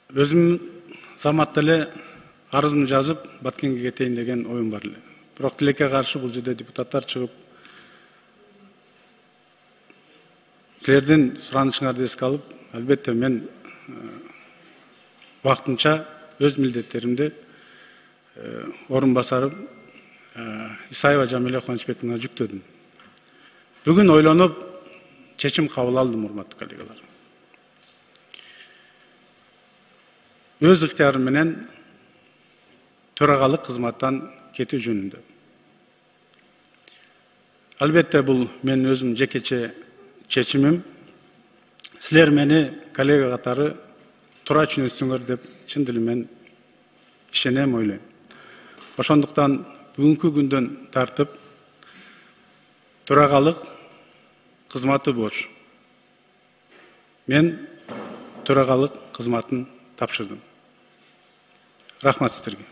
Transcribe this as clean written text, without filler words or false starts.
Өзім заматта эле арызымды жазып, Баткенге кетейин деген оюм бар эле. Бирок тилекке каршы бул жерде депутаттар чыгып, силердин суранышыңарды эске алып, албетте мен вакытынча өз милдеттеримди орун басарып Исаева Жамиля Кубанычбековна жүктөдүм. Бүгүн ойлонуп чечим кабыл алдым, урматтуу коллегалар. Өз ыктыярым менен төрагалык кызматтан кетүү жөнүндө. Албетте бул менин өзүм жекече чечимим. Силер мени коллега катары туура түшүнөсүңөр деп чын дилиммен ишенем, ойлойм. Ошондуктан бүгүнкү күндөн тартып төрагалык кызматы бош. Мен төрагалык кызматын тапшырдым. Рахмат сиздерге.